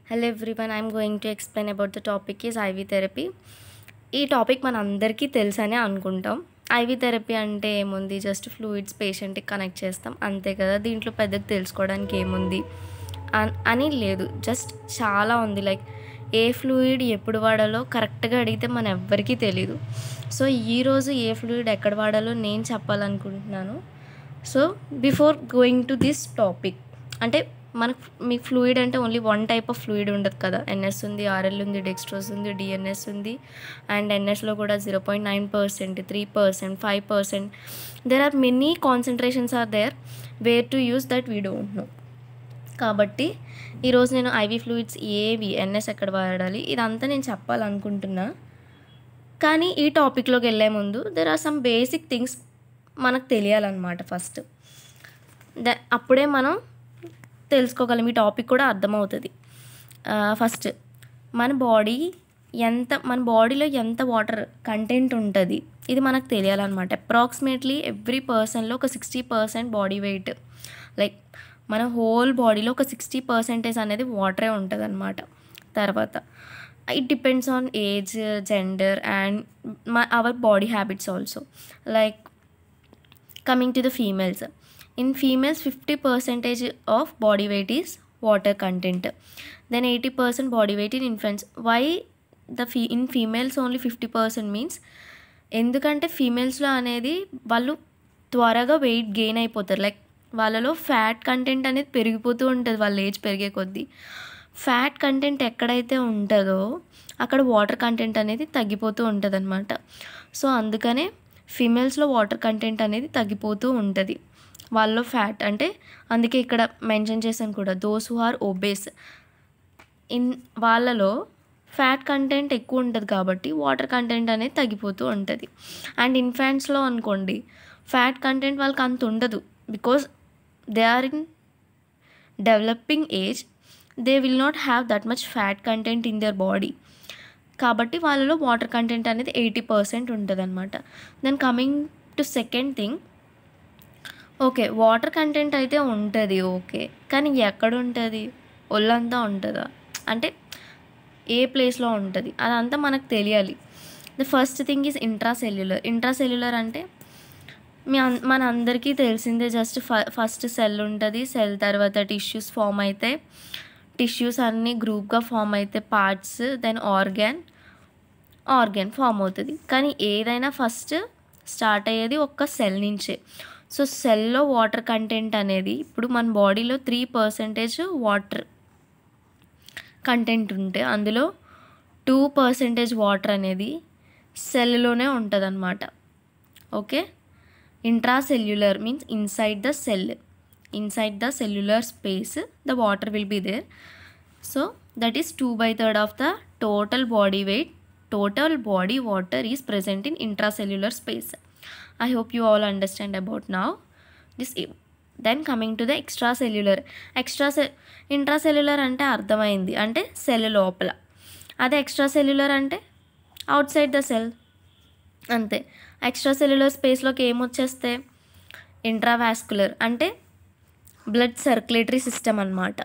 Hello everyone, I'm going to explain about the topic is IV therapy. ఈ topic మన అందరికీ తెలుసనే అనుకుంటాం. Ivy therapy అంటే ఏముంది, జస్ట్ ఫ్లూయిడ్స్ పేషెంట్కి కనెక్ట్ చేస్తాం అంతే కదా. దీంట్లో పెద్దగా తెలుసుకోవడానికి ఏముంది అని లేదు, జస్ట్ చాలా ఉంది. లైక్ ఏ ఫ్లూయిడ్ ఎప్పుడు వాడాలో కరెక్ట్గా అడిగితే మన ఎవ్వరికీ తెలీదు. సో ఈరోజు ఏ ఫ్లూయిడ్ ఎక్కడ వాడాలో నేను చెప్పాలనుకుంటున్నాను. So before going to this topic, అంటే మనకు మీకు ఫ్లూయిడ్ అంటే only one type of fluid ఉండదు కదా. ఎన్ఎస్ ఉంది, ఆర్ఎల్ ఉంది, డెక్స్ట్రోజ్ ఉంది, డిఎన్ఎస్ ఉంది. అండ్ ఎన్ఎస్లో కూడా 0.9%, 3%, 5%. There are many concentrations are there where to use that we don't know. కాబట్టి ఈరోజు నేను ఐవీ ఫ్లూయిడ్స్ ఏవి, ఎన్ఎస్ ఎక్కడ వాడాలి, ఇదంతా నేను చెప్పాలనుకుంటున్నా. కానీ ఈ టాపిక్లోకి వెళ్ళే ముందు there are some basic things మనకు తెలియాలన్నమాట ఫస్ట్. అప్పుడే మనం తెలుసుకోగలం, ఈ టాపిక్ కూడా అర్థమవుతుంది. ఫస్ట్ మన బాడీలో ఎంత వాటర్ కంటెంట్ ఉంటుంది ఇది మనకు తెలియాలన్నమాట. అప్రాక్సిమేట్లీ ఎవ్రీ పర్సన్లో ఒక 60% బాడీ వెయిట్, లైక్ మన హోల్ బాడీలో ఒక 60% అనేది వాటరే ఉంటుంది అన్నమాట. తర్వాత it depends on age, gender and our body habits also. Like coming to the females, in females 50% of body weight is water content, then 80% body weight in infants. Why in females only 50% means, ఎందుకంటే ఫీమేల్స్లో అనేది వాళ్ళు త్వరగా weight gain అయిపోతారు. Like వాళ్ళలో fat content అనేది పెరిగిపోతూ ఉంటుంది వాళ్ళ ఏజ్ పెరిగే కొద్దీ. ఫ్యాట్ కంటెంట్ ఎక్కడైతే ఉంటుందో అక్కడ వాటర్ కంటెంట్ అనేది తగ్గిపోతూ ఉంటుంది అనమాట. సో అందుకనే ఫీమేల్స్లో వాటర్ కంటెంట్ అనేది తగ్గిపోతూ ఉంటుంది వాళ్ళలో ఫ్యాట్. అంటే అందుకే ఇక్కడ మెన్షన్ చేశాను కూడా, దోస్ హూ ఆర్ ఒబేస్, వాళ్ళలో ఫ్యాట్ కంటెంట్ ఎక్కువ ఉంటుంది కాబట్టి వాటర్ కంటెంట్ అనేది తగ్గిపోతూ ఉంటుంది. అండ్ ఇన్ఫాంట్స్లో అనుకోండి ఫ్యాట్ కంటెంట్ వాళ్ళకి అంత ఉండదు, because they are in developing age, they will not have that much fat content in their body. కాబట్టి వాళ్ళలో వాటర్ కంటెంట్ అనేది 80% ఉంటుంది అనమాట. Then coming to second thing, okay water content అయితే ఉంటుంది ఓకే, కానీ ఎక్కడ ఉంటుంది, ఒళ్ళంతా ఉంటుందా అంటే ఏ ప్లేస్లో ఉంటుంది అదంతా మనకు తెలియాలి. The first thing is intracellular. Intracellular అంటే మన అందరికీ తెలిసిందే, జస్ట్ ఫస్ట్ సెల్ ఉంటుంది, సెల్ తర్వాత టిష్యూస్ ఫామ్ అవుతాయి, టిష్యూస్ అన్నీ గ్రూప్గా ఫామ్ అయితే పార్ట్స్, దెన్ ఆర్గాన్ ఫామ్ అవుతుంది. కానీ ఏదైనా ఫస్ట్ స్టార్ట్ అయ్యేది ఒక్క సెల్ నుంచే. సో సెల్లో వాటర్ కంటెంట్ అనేది, ఇప్పుడు మన బాడీలో 3% వాటర్ కంటెంట్ ఉంటే అందులో 2% వాటర్ అనేది సెల్లోనే ఉంటుంది అన్నమాట. Okay, intracellular means inside the cell, inside the cellular space the water will be there. So that is 2/3 of the total body weight, total body water is present in intracellular space. I hope you all understand about now this. Then coming to the extracellular. Intracellular అంటే అర్థమైంది, అంటే cell లోపల. అదే extracellular అంటే out side the cell అంతే. Extracellular స్పేస్లోకి ఏమొచ్చేస్తే intravascular అంటే blood circulatory system అన్నమాట.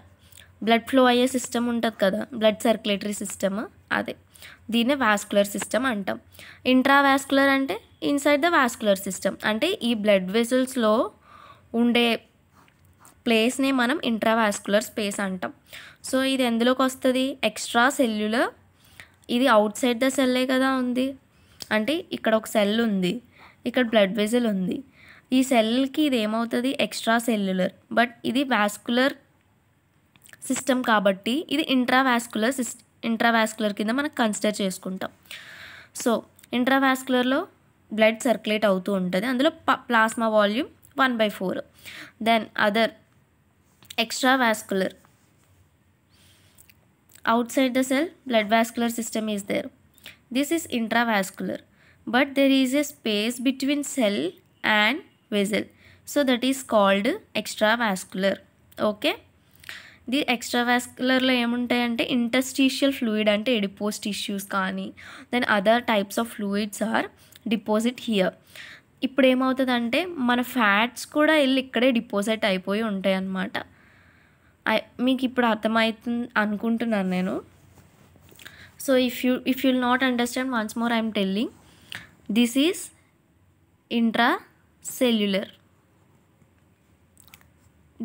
Blood flow అయ్యే సిస్టమ్ ఉంటుంది కదా, బ్లడ్ సర్క్యులేటరీ సిస్టమ్, అదే దీన్నే వాస్కులర్ సిస్టమ్ అంటాం. ఇంట్రావాస్కులర్ అంటే ఇన్సైడ్ ద వాస్కులర్ సిస్టమ్, అంటే ఈ బ్లడ్ వెసల్స్లో ఉండే ప్లేస్నే మనం ఇంట్రావాస్కులర్ స్పేస్ అంటాం. సో ఇది ఎందులోకి వస్తుంది, ఎక్స్ట్రా సెల్యులర్. ఇది అవుట్ సైడ్ ద సెల్లే కదా ఉంది, అంటే ఇక్కడ ఒక సెల్ ఉంది, ఇక్కడ బ్లడ్ వెసల్ ఉంది, ఈ సెల్కి ఇది ఏమవుతుంది ఎక్స్ట్రా సెల్యులర్. బట్ ఇది వాస్కులర్ సిస్టమ్ కాబట్టి ఇది ఇంట్రావాస్కులర్ కింద మనకు కన్సిడర్ చేసుకుంటాం. సో ఇంట్రావాస్కులర్లో బ్లడ్ సర్క్యులేట్ అవుతూ ఉంటుంది, అందులో plasma volume 1/4. Then other extravascular, outside the cell blood vascular system is there. This is intravascular, but there is a space between cell and vessel, so that is called extravascular. Okay, the ఎక్స్ట్రావాస్కులర్లో ఏముంటాయంటే interstitial fluid, అంటే adipose tissues కానీ then other types of fluids are deposit here. ఇప్పుడు ఏమవుతుందంటే మన fats కూడా వెళ్ళి ఇక్కడే డిపాజిట్ అయిపోయి ఉంటాయి అన్నమాట. మీకు ఇప్పుడు అర్థమవుతుంది అనుకుంటున్నాను నేను. So if you will not understand, once more I'm telling. This is intracellular.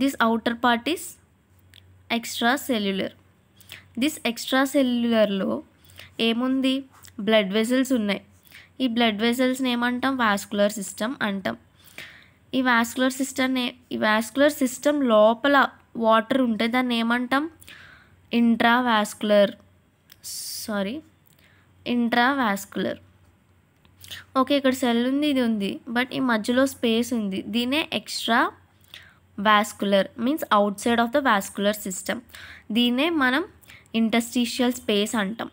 This outer part is extracellular. This ఎక్స్ట్రాసెల్యులర్లో ఏముంది? బ్లడ్ వెజల్స్ ఉన్నాయి. ఈ బ్లడ్ వెజల్స్ని ఏమంటాం? వాస్కులర్ సిస్టమ్ అంటాం. ఈ వాస్కులర్ సిస్టమ్ లోపల వాటర్ ఉంటే దాన్ని ఏమంటాం? ఇంట్రావాస్కులర్. ఓకే, ఇక్కడ సెల్ ఉంది, ఇది ఉంది, బట్ ఈ మధ్యలో స్పేస్ ఉంది. దీనే extravascular, means outside of the vascular system. దీన్నే మనం ఇంటర్స్టిషియల్ స్పేస్ అంటాం.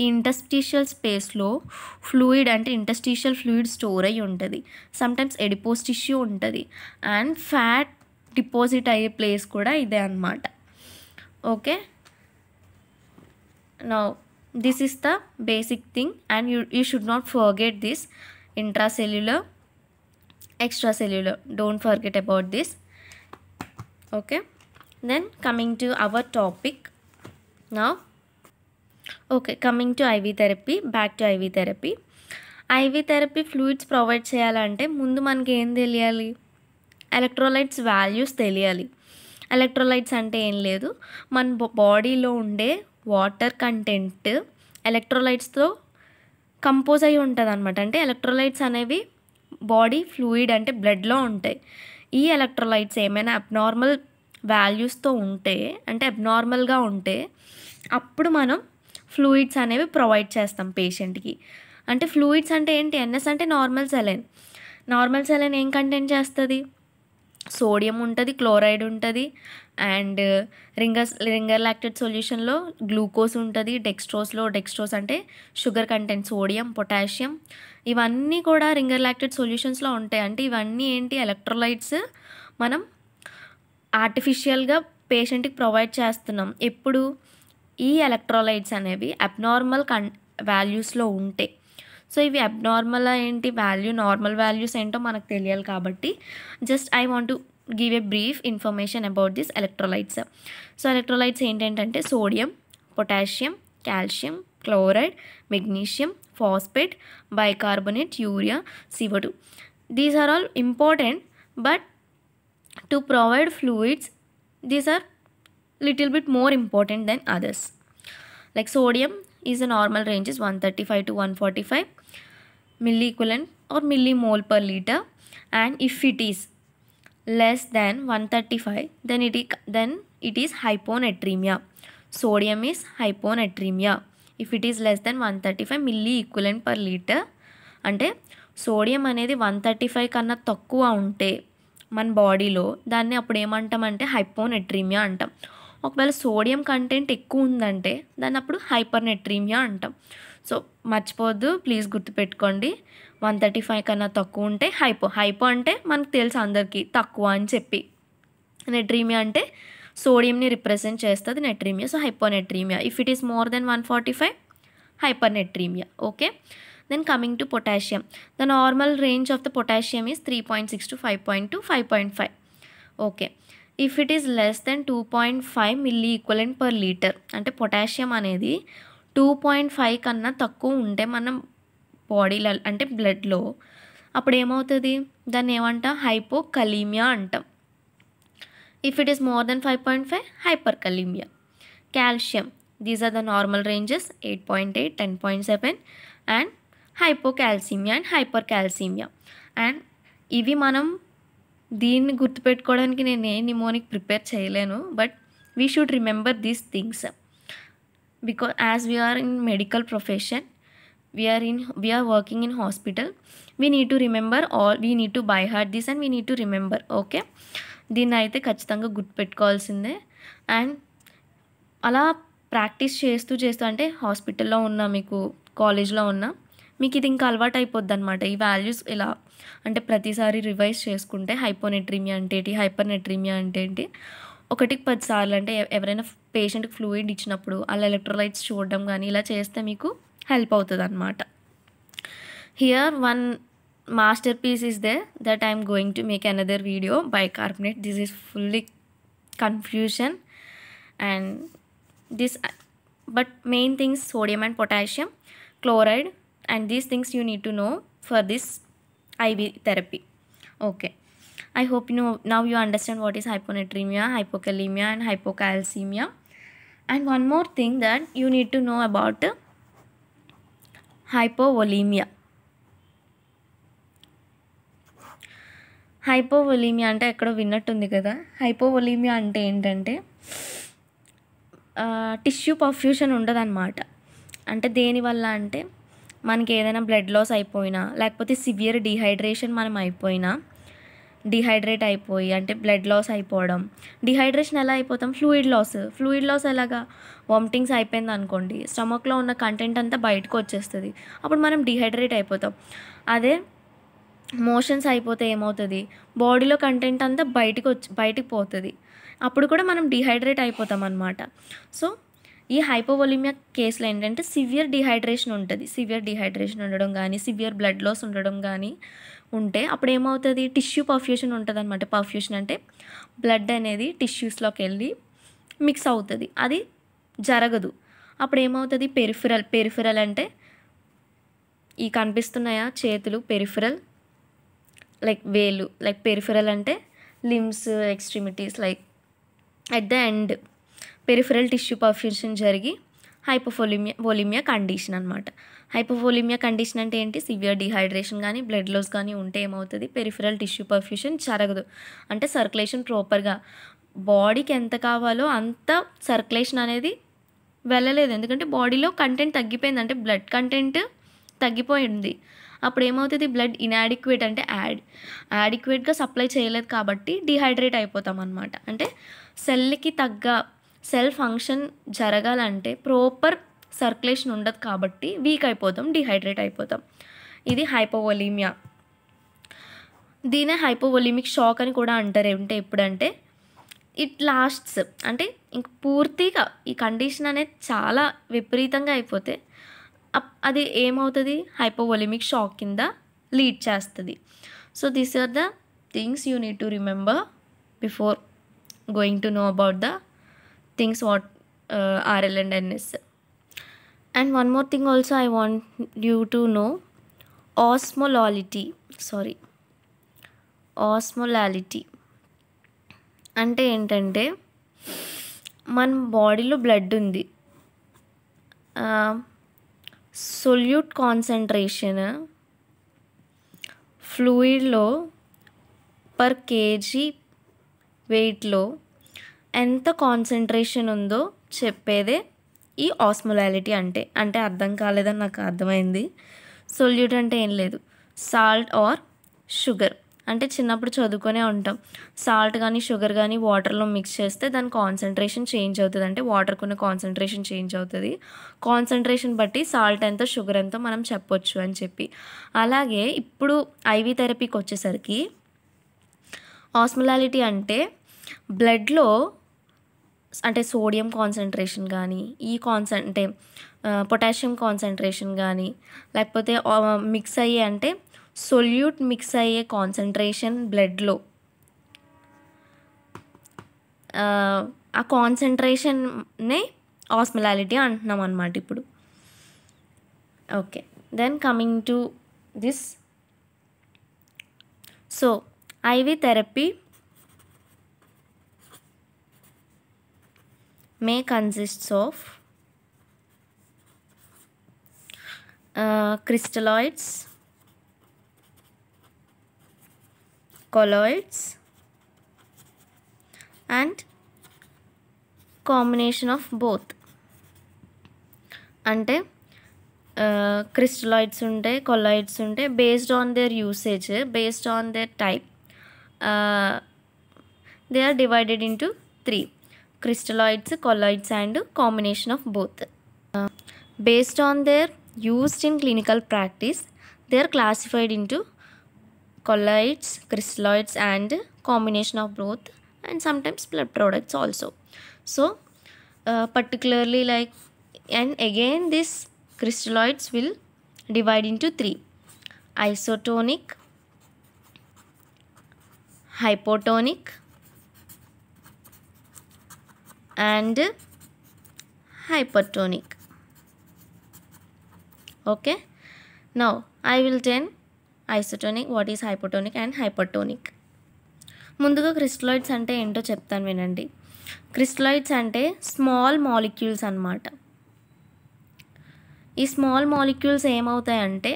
ఈ ఇంటర్స్టిషియల్ స్పేస్లో ఫ్లూయిడ్, అంటే ఇంటర్స్టిషియల్ ఫ్లూయిడ్ స్టోర్ అయ్యి ఉంటుంది. సమ్టైమ్స్ ఎడిపోస్ టిష్యూ ఉంటుంది, అండ్ ఫ్యాట్ డిపాజిట్ అయ్యే ప్లేస్ కూడా ఇదే అన్నమాట. Okay, now this is the basic thing, and you should not forget this intracellular, extracellular. Don't forget about this. Okay, then coming to our topic now. Okay, coming to IV therapy. Back to IV therapy. IV therapy fluids provide చేయాలంటే ముందు మనకి ఏం తెలియాలి? Electrolytes values తెలియాలి. Electrolytes అంటే ఏం లేదు, మన బాడీలో ఉండే వాటర్ కంటెంట్ ఎలక్ట్రోలైట్స్తో కంపోజ్ అయి ఉంటుంది అనమాట. అంటే ఎలక్ట్రోలైట్స్ అనేవి బాడీ ఫ్లూయిడ్, అంటే బ్లడ్లో ఉంటాయి. ఈ ఎలక్ట్రోలైట్స్ ఏమైనా అబ్నార్మల్ వాల్యూస్తో ఉంటే, అంటే అబ్నార్మల్గా ఉంటే, అప్పుడు మనం ఫ్లూయిడ్స్ అనేవి ప్రొవైడ్ చేస్తాం పేషెంట్కి. అంటే ఫ్లూయిడ్స్ అంటే ఏంటి? ఎన్ఎస్ అంటే నార్మల్ సెలైన్. నార్మల్ సెలైన్ ఏం కంటెంట్ చేస్తుంది? సోడియం ఉంటుంది, క్లోరైడ్ ఉంటుంది, అండ్ రింగర్ లాక్టేట్ సొల్యూషన్లో గ్లూకోజ్ ఉంటుంది, డెక్స్ట్రోస్ అంటే షుగర్ కంటెంట్, సోడియం, పొటాషియం, ఇవన్నీ కూడా రింగర్ లాక్టేట్ సొల్యూషన్స్లో ఉంటాయి. అంటే ఇవన్నీ ఏంటి? ఎలక్ట్రోలైట్స్ మనం ఆర్టిఫిషియల్గా పేషెంట్కి ప్రొవైడ్ చేస్తున్నాం. ఎప్పుడు? ఈ ఎలక్ట్రోలైట్స్ అనేవి అబ్నార్మల్ వాల్యూస్లో ఉంటే. సో ఇవి అబ్నార్మల్ ఏంటి వాల్యూ, నార్మల్ వాల్యూస్ ఏంటో మనకు తెలియాలి. కాబట్టి just I want to give a brief information about this electrolytes. So electrolytes ఏంటంటే sodium, potassium, calcium, chloride, magnesium, phosphate, bicarbonate, urea, CO2. These are all important, but to provide fluids, these are little bit more important than others. Like sodium is a normal range is 135 to 145 milliequivalent or millimole per liter, and if it is less than 135, then it is hyponatremia. Sodium is hyponatremia. If it is less than 135 milliequivalent per liter, అంటే sodium అనేది 135 కన్నా తక్కువ ఉంటే మన బాడీలో, దాన్ని అప్పుడు ఏమంటామంటే హైపోనెట్రీమియా అంటాం. ఒకవేళ సోడియం కంటెంట్ ఎక్కువ ఉందంటే దాన్ని అప్పుడు హైపర్నెట్రీమియా అంటాం. సో మర్చిపోవద్దు, ప్లీజ్ గుర్తుపెట్టుకోండి. 135 కన్నా తక్కువ ఉంటే హైపో అంటే మనకు తెలుసు అందరికీ తక్కువ అని చెప్పి. నెట్రీమియా అంటే సోడియంని రిప్రజెంట్ చేస్తుంది, natremia. So hyponatremia. If it is more then 145, hypernatremia. Okay, then coming to potassium, the normal range of the potassium is 3.6 to 5.2, 5.5. okay, if it is less than 2.5 milliequivalent per liter, అంటే potassium అనేది 2.5 కన్నా తక్కువ ఉంటే మనం బాడీలో, అంటే బ్లడ్లో, అప్పుడు ఏమవుతుంది? దాన్ని ఏమంటాం? హైపోకలీమియా అంటాం. If it is more then 5.5, hyperkalemia. Calcium, these are the normal ranges 8.8, 10.7 and hypocalcemia and hypercalcemia. And ఇవి మనం దీన్ని గుర్తుపెట్టుకోవడానికి నేను ఏ నిమోనిక్ ప్రిపేర్ చేయలేను, but we should remember these things because as we are in medical profession, we are working in hospital, we need to remember all, we need to by heart this and we need to remember. Okay, దీన్ని అయితే ఖచ్చితంగా గుర్తుపెట్టుకోవాల్సిందే. And అలా practice చేస్తూ అంటే హాస్పిటల్లో ఉన్నా, మీకు కాలేజ్లో ఉన్నా, మీకు ఇది ఇంకా అలవాటు అయిపోద్ది అనమాట. ఈ వాల్యూస్ ఇలా అంటే ప్రతిసారి రివైజ్ చేసుకుంటే హైపోనెట్రీమియా అంటే ఏంటి, హైపర్నెట్రీమియా అంటే ఏంటి, 1-10 సార్లు అంటే ఎవరైనా పేషెంట్కి ఫ్లూయిడ్ ఇచ్చినప్పుడు అలా ఎలక్ట్రోలైట్స్ చూడడం కానీ ఇలా చేస్తే మీకు హెల్ప్ అవుతుంది అనమాట. Here one masterpiece is there that I'm going to make another video, bicarbonate. This is fully confusion and this but main things sodium and potassium chloride, and these things you need to know for this IV therapy. Okay, I hope you know now you understand what is hyponatremia, hypokalemia and hypocalcemia. And one more thing that you need to know about hypovolemia. హైపోవోలీమియా అంటే ఎక్కడో విన్నట్టుంది కదా. హైపోవోలీమియా అంటే ఏంటంటే tissue perfusion ఉండదన్నమాట. అంటే దేనివల్ల అంటే మనకి ఏదైనా బ్లడ్ లాస్ అయిపోయినా, లేకపోతే సివియర్ డిహైడ్రేషన్ మనం అయిపోయినా, డిహైడ్రేట్ అయిపోయి అంటే బ్లడ్ లాస్ అయిపోవడం. డిహైడ్రేషన్ ఎలా అయిపోతాం? ఫ్లూయిడ్ లాస్ ఎలాగా? వామిటింగ్స్ అయిపోయింది అనుకోండి, స్టమక్లో ఉన్న కంటెంట్ అంతా బయటకు వచ్చేస్తుంది, అప్పుడు మనం డిహైడ్రేట్ అయిపోతాం. అదే మోషన్స్ అయిపోతే ఏమవుతుంది? బాడీలో కంటెంట్ అంతా బయటికి పోతుంది, అప్పుడు కూడా మనం డిహైడ్రేట్ అయిపోతాం అన్నమాట. సో ఈ హైపోవోలీమియా కేసులో ఏంటంటే సివియర్ డిహైడ్రేషన్ ఉంటుంది. సివియర్ డిహైడ్రేషన్ ఉండడం కానీ, సివియర్ బ్లడ్ లాస్ ఉండడం కానీ ఉంటే అప్పుడు ఏమవుతుంది? టిష్యూ పర్ఫ్యూషన్ ఉంటుంది అనమాట. పర్ఫ్యూషన్ అంటే బ్లడ్ అనేది టిష్యూస్లోకి వెళ్ళి మిక్స్ అవుతుంది. అది జరగదు. అప్పుడు ఏమవుతుంది? పెరిఫెరల్ అంటే ఈ కనిపిస్తున్నాయా చేతులు? పెరిఫెరల్ లైక్ వేలు, లైక్ పెరిఫెరల్ అంటే limbs, extremities, like at the end peripheral tissue perfusion జరిగి హైపోవోలీమియా కండిషన్ అనమాట. హైపోవోలీమియా కండిషన్ అంటే ఏంటి? సివియర్ డిహైడ్రేషన్ కానీ, బ్లడ్ లాస్ కానీ ఉంటే ఏమవుతుంది? పెరిఫెరల్ టిష్యూ పర్ఫ్యూషన్ జరగదు. అంటే సర్క్యులేషన్ ప్రాపర్గా బాడీకి ఎంత కావాలో అంత సర్క్యులేషన్ అనేది వెళ్ళలేదు. ఎందుకంటే బాడీలో కంటెంట్ తగ్గిపోయింది, అంటే బ్లడ్ కంటెంట్ తగ్గిపోయింది. అప్పుడు ఏమవుతుంది? బ్లడ్ ఇన్యాడిక్వేట్ అంటే యాడిక్వేట్గా సప్లై చేయలేదు కాబట్టి డిహైడ్రేట్ అయిపోతాం అన్నమాట. అంటే సెల్కి తగ్గ సెల్ ఫంక్షన్ జరగాలంటే ప్రాపర్ సర్క్యులేషన్ ఉండదు కాబట్టి వీక్ అయిపోతాం, డిహైడ్రేట్ అయిపోతాం. ఇది హైపోవోలీమియా. దీనే హైపోవోలీమిక్ షాక్ అని కూడా అంటారు. ఎప్పుడంటే ఇట్ లాస్ట్స్, అంటే ఇంక పూర్తిగా ఈ కండిషన్ అనేది చాలా విపరీతంగా అయిపోతే అది ఏమవుతుంది? హైపోవోలీమిక్ షాక్ కింద లీడ్ చేస్తుంది. So these are the things you need to remember before going to know about the things what RL and NS. And one more thing also I want you to know, osmolality అంటే ఏంటంటే మన బాడీలో blood ఉంది, solute concentration ఫ్లూయిడ్లో per KG వెయిట్లో ఎంత concentration ఉందో చెప్పేదే ఈ ఆస్మోలాలిటీ. అంటే అర్థం కాలేదని నాకు అర్థమైంది. సొల్యూట్ అంటే ఏం లేదు, సాల్ట్ ఆర్ షుగర్. అంటే చిన్నప్పుడు చదువుకునే ఉంటాం, సాల్ట్ కానీ షుగర్ కానీ వాటర్లో మిక్స్ చేస్తే దాని కాన్సన్ట్రేషన్ చేంజ్ అవుతుంది. అంటే వాటర్కున్న కాన్సన్ట్రేషన్ చేంజ్ అవుతుంది, కాన్సన్ట్రేషన్ బట్టి సాల్ట్ ఎంతో షుగర్ ఎంతో మనం చెప్పొచ్చు అని చెప్పి. అలాగే ఇప్పుడు IV థెరపీకి వచ్చేసరికి ఆస్మోలాలిటీ అంటే బ్లడ్లో అంటే సోడియం కాన్సన్ట్రేషన్ కానీ, అంటే పొటాషియం కాన్సన్ట్రేషన్ కానీ, లేకపోతే మిక్స్ అయ్యే అంటే సొల్యూట్ మిక్స్ అయ్యే కాన్సన్ట్రేషన్ బ్లడ్లో, ఆ కాన్సన్ట్రేషన్నే ఆస్మోలాలిటీ అంటున్నాం అన్నమాట ఇప్పుడు. Okay, then coming to this. So IV therapy may consists of crystalloids, colloids and combination of both. అంటే క్రిస్టలాయిడ్స్ ఉంటాయి, కొలాయిడ్స్ ఉంటాయి. Based on their usage, based on their type, they are divided into 3: crystalloids, colloids and combination of both. Based on their used in clinical practice, they are classified into colloids, crystalloids and combination of both, and sometimes blood products also. So particularly like, and again this crystalloids will divide into 3: isotonic, hypotonic and hypertonic. Okay, now I will tell isotonic, what is hypotonic and hypertonic. ముందుగా క్రిస్టలాయిడ్స్ అంటే ఏంటో చెప్తాను వినండి. క్రిస్టలాయిడ్స్ అంటే small molecules అన్నమాట. ఈ small molecules ఏమవుతాయంటే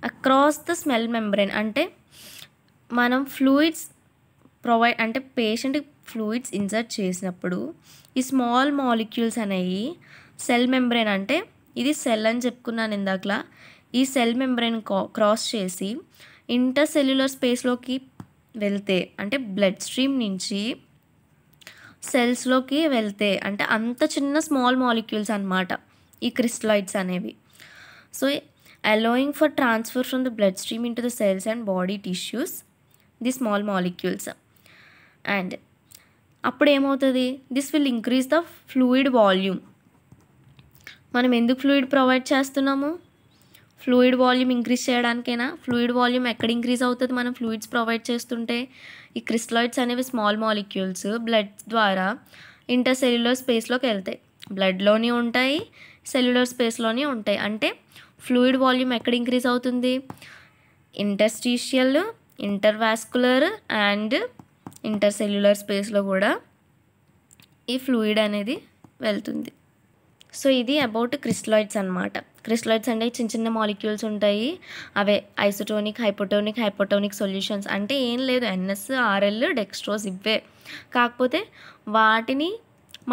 across the smell membrane, అంటే మనం ఫ్లూయిడ్స్ ప్రొవైడ్ అంటే పేషెంట్కి ఫ్లూయిడ్స్ ఇన్సర్ట్ చేసినప్పుడు ఈ స్మాల్ మాలిక్యూల్స్ అనేవి సెల్ మెంబ్రెయిన్, అంటే ఇది సెల్ అని చెప్పుకున్నాను ఇందాకలా, ఈ సెల్ మెంబ్రెయిన్ క్రాస్ చేసి ఇంటర్సెల్యులర్ స్పేస్లోకి వెళ్తే, అంటే బ్లడ్ స్ట్రీమ్ నుంచి సెల్స్లోకి వెళ్తే, అంటే అంత చిన్న స్మాల్ మాలిక్యూల్స్ అన్నమాట ఈ క్రిస్టలాయిడ్స్ అనేవి. So allowing for transfer from the blood stream in to the cells and body tissues the small molecules. And అప్పుడు ఏమవుతుంది, this will increase the fluid volume. మనం ఎందుకు ఫ్లూయిడ్ ప్రొవైడ్ చేస్తున్నాము? ఫ్లూయిడ్ వాల్యూమ్ ఇంక్రీజ్ చేయడానికైనా. Fluid volume ఎక్కడ increase అవుతుంది మనం fluids provide చేస్తుంటే? ఈ క్రిస్టలాయిడ్స్ అనేవి స్మాల్ మాలిక్యూల్స్ బ్లడ్ ద్వారా ఇంటర్సెల్యులర్ స్పేస్లోకి వెళ్తాయి. బ్లడ్లోని ఉంటాయి, సెల్యులర్ స్పేస్లోని ఉంటాయి. అంటే ఫ్లూయిడ్ వాల్యూమ్ ఎక్కడ ఇంక్రీజ్ అవుతుంది? ఇంటర్స్టీషియల్, ఇంటర్వాస్కులర్ అండ్ ఇంటర్సెల్యులర్ స్పేస్లో కూడా ఈ ఫ్లూయిడ్ అనేది వెళ్తుంది. సో ఇది అబౌట్ క్రిస్టలాయిడ్స్ అన్నమాట. క్రిస్టలాయిడ్స్ అంటే చిన్న చిన్న మాలిక్యూల్స్ ఉంటాయి, అవే ఐసోటోనిక్, హైపోటోనిక్ సొల్యూషన్స్. అంటే ఏం లేదు, NS, RL, డెక్స్ట్రోజ్ ఇవే, కాకపోతే వాటిని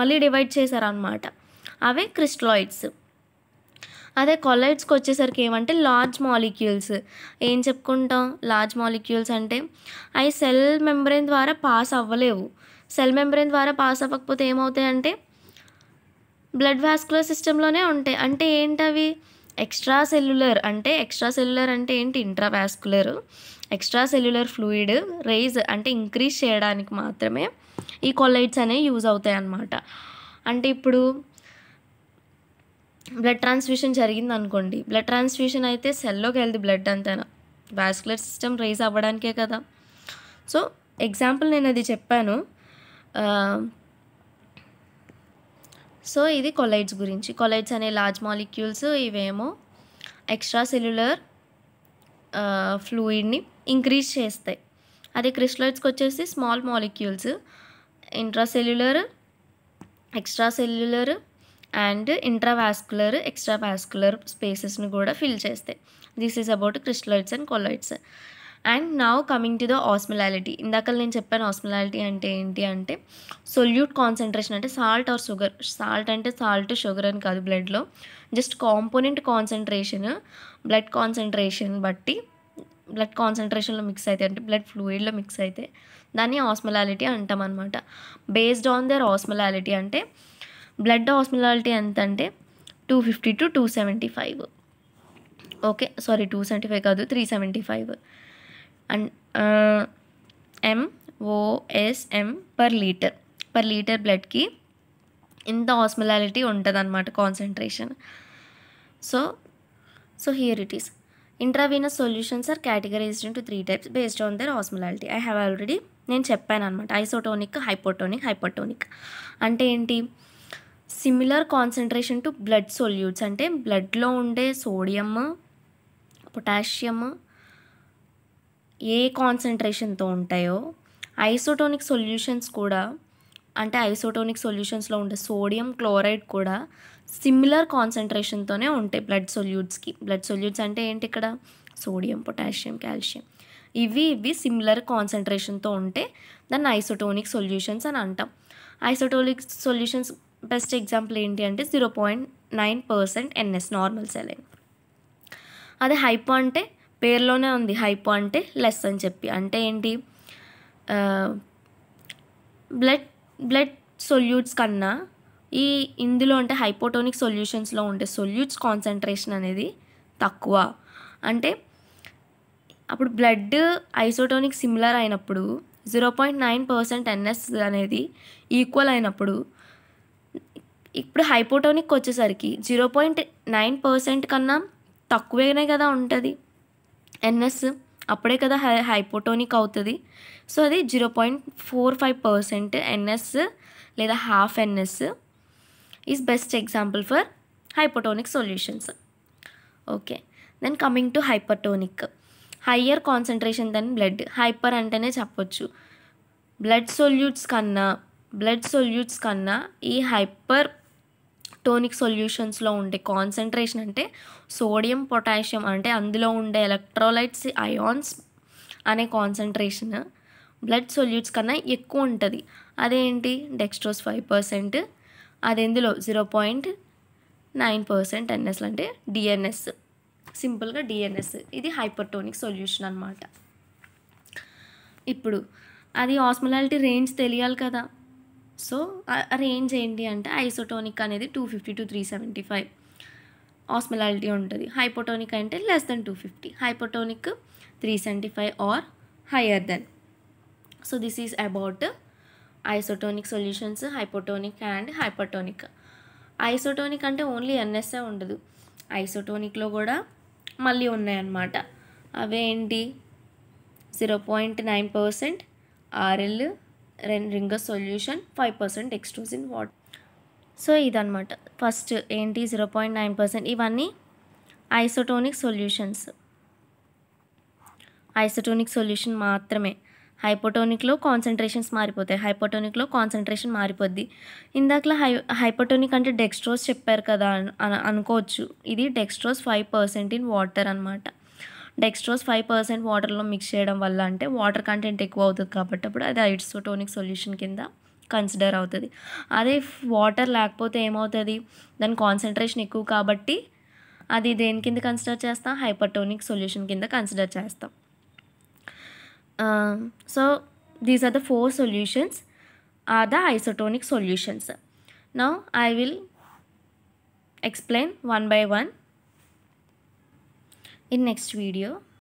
మళ్ళీ డివైడ్ చేశారనమాట, అవే క్రిస్టలాయిడ్స్. అదే కొలాయిడ్స్కి వచ్చేసరికి ఏమంటే లార్జ్ మాలిక్యూల్స్. ఏం చెప్పుకుంటాం లార్జ్ మాలిక్యూల్స్ అంటే? అవి సెల్ మెంబ్రెయిన్ ద్వారా పాస్ అవ్వలేవు. సెల్ మెంబ్రెయిన్ ద్వారా పాస్ అవ్వకపోతే ఏమవుతాయంటే బ్లడ్ వాస్కులర్ సిస్టంలోనే ఉంటాయి. అంటే ఏంటవి? ఎక్స్ట్రా సెల్యులర్ అంటే ఏంటి? Intravascular. Extracellular fluid rise అంటే ఇంక్రీజ్ చేయడానికి మాత్రమే ఈ కొలాయిడ్స్ అనేవి యూజ్ అవుతాయి అన్నమాట. అంటే ఇప్పుడు బ్లడ్ ట్రాన్స్ఫ్యూషన్ జరిగింది అనుకోండి, బ్లడ్ ట్రాన్స్ఫ్యూషన్ అయితే సెల్లోకి వెళ్ది బ్లడ్ అంతా, వాస్కులర్ సిస్టమ్ రైజ్ అవ్వడానికే కదా. సో ఎగ్జాంపుల్ నేను అది చెప్పాను. సో ఇది కొలాయిడ్స్ గురించి. కొలాయిడ్స్ అనే లార్జ్ మాలిక్యూల్స్, ఇవేమో ఎక్స్ట్రా సెల్యులర్ ఫ్లూయిడ్ని ఇంక్రీజ్ చేస్తాయి. అదే క్రిస్టలాయిడ్స్కి వచ్చేసి small molecules intracellular, extra cellular and intravascular, extravascular స్పేసెస్ని కూడా ఫిల్ చేస్తాయి. This is about crystalloids and colloids. And now coming to the osmolarity. ఇందాక నేను చెప్పాను ఆస్మోలారిటీ అంటే ఏంటి అంటే సొల్యూట్ కాన్సన్ట్రేషన్, అంటే సాల్ట్ ఆర్ షుగర్. సాల్ట్ అంటే సాల్ట్, షుగర్ అని కాదు బ్లడ్లో, just component concentration, blood concentration బట్టి, బ్లడ్ కాన్సన్ట్రేషన్లో మిక్స్ అయితే, అంటే బ్లడ్ ఫ్లూయిడ్లో మిక్స్ అయితే దాన్ని ఆస్మోలారిటీ అంటాం అనమాట. బేస్డ్ ఆన్ దర్ ఆస్మోలారిటీ, అంటే బ్లడ్ ఆస్మోలారిటీ ఎంత అంటే 250 to 275. ఓకే, సారీ 275 కాదు, 375 అండ్ MOSM పర్ లీటర్ బ్లడ్కి ఇంత ఆస్మోలారిటీ ఉంటుంది అనమాట concentration. So here it is. Intravenous solutions are categorized into 3 types based on their osmolarity. I have already నేను చెప్పాను అనమాట. ఐసోటోనిక్, హైపోటోనిక్, హైపర్టోనిక్ అంటే ఏంటి? Similar concentration to blood solutes, అంటే బ్లడ్లో ఉండే సోడియం, పొటాషియం ఏ కాన్సన్ట్రేషన్తో ఉంటాయో ఐసోటోనిక్ సొల్యూషన్స్ కూడా, అంటే ఐసోటోనిక్ సొల్యూషన్స్లో ఉండే సోడియం క్లోరైడ్ కూడా సిమిలర్ కాన్సన్ట్రేషన్తోనే ఉంటాయి బ్లడ్ సొల్యూట్స్కి. బ్లడ్ సొల్యూట్స్ అంటే ఏంటి? ఇక్కడ సోడియం, పొటాషియం, కాల్షియం, ఇవి సిమిలర్ కాన్సన్ట్రేషన్తో ఉంటే దాన్ని ఐసోటోనిక్ సొల్యూషన్స్ అని అంటాం. ఐసోటోనిక్ సొల్యూషన్స్ బెస్ట్ ఎగ్జాంపుల్ ఏంటి అంటే 0.9% NS, నార్మల్ సెలైన్. అదే హైపో అంటే పేరులోనే ఉంది, హైపో అంటే లెస్ అని చెప్పి. అంటే ఏంటి? బ్లడ్ సొల్యూట్స్ కన్నా ఇందులో అంటే హైపోటోనిక్ సొల్యూషన్స్లో ఉండే సొల్యూట్స్ కాన్సన్ట్రేషన్ అనేది తక్కువ. అంటే అప్పుడు బ్లడ్ ఐసోటోనిక్ సిమిలర్ అయినప్పుడు 0.9% NS అనేది ఈక్వల్ అయినప్పుడు, ఇప్పుడు హైపోటోనిక్ వచ్చేసరికి 0.9% కన్నా తక్కువనే కదా ఉంటుంది NS, అప్పుడే కదా హైపోటోనిక్ అవుతుంది. సో అది 0.45% NS లేదా half NS is best example for hypotonic solutions. Okay, then coming to hypertonic, higher concentration than blood. Hyper అంటేనే చెప్పొచ్చు బ్లడ్ సొల్యూట్స్ కన్నా ఈ హైపర్ టోనిక్ సొల్యూషన్స్లో ఉండే కాన్సన్ట్రేషన్ అంటే సోడియం పొటాషియం అంటే అందులో ఉండే ఎలక్ట్రోలైట్స్ అయాన్స్ అనే కాన్సన్ట్రేషన్ బ్లడ్ సొల్యూట్స్ కన్నా ఎక్కువ ఉంటుంది. అదేంటి డెక్స్ట్రోస్ 5%, అది ఎందులో 0.9% NS అంటే DNS, సింపుల్గా DNS. ఇది హైపర్టోనిక్ సొల్యూషన్ అనమాట. ఇప్పుడు అది ఆస్మోలారిటీ రేంజ్ తెలియాలి కదా. సో ఆ రేంజ్ ఏంటి అంటే ఐసోటోనిక్ అనేది 250 to 375 ఆస్మోలారిటీ ఉంటుంది. హైపోటోనిక్ అంటే less than 250, hypotonic 375 or higher than. So this is about isotonic solutions, hypotonic and hypertonic. Isotonic అంటే ఓన్లీ NSఏ ఉండదు, ఐసోటోనిక్లో కూడా మళ్ళీ ఉన్నాయన్నమాట. అవేంటి 0.9% RL Ringer solution, 5% dextrose in water. So ఇదన్నమాట ఫస్ట్ ఏంటి 0.9%. ఇవన్నీ ఐసోటోనిక్ సొల్యూషన్ మాత్రమే. హైపోటోనిక్లో కాన్సన్ట్రేషన్స్ మారిపోతాయి, హైపోటోనిక్లో కాన్సన్ట్రేషన్ మారిపోద్ది. ఇందాకలా హైపోటోనిక్ అంటే డెక్స్ట్రోజ్ చెప్పారు కదా అనుకోవచ్చు. ఇది డెక్స్ట్రోజ్ 5% ఇన్ వాటర్ అనమాట. డెక్స్ట్రోజ్ 5% వాటర్లో మిక్స్ చేయడం వల్ల అంటే వాటర్ కంటెంట్ ఎక్కువ అవుతుంది కాబట్టి అప్పుడు అది ఐసోటోనిక్ సొల్యూషన్ కింద కన్సిడర్ అవుతుంది. అదే వాటర్ లేకపోతే ఏమవుతుంది, దాని కాన్సన్ట్రేషన్ ఎక్కువ కాబట్టి అది దేని కింద కన్సిడర్ చేస్తాం, హైపర్టోనిక్ సొల్యూషన్ కింద కన్సిడర్ చేస్తాం. So these are the 4 solutions are the isotonic solutions. Now I will explain one by one in next video.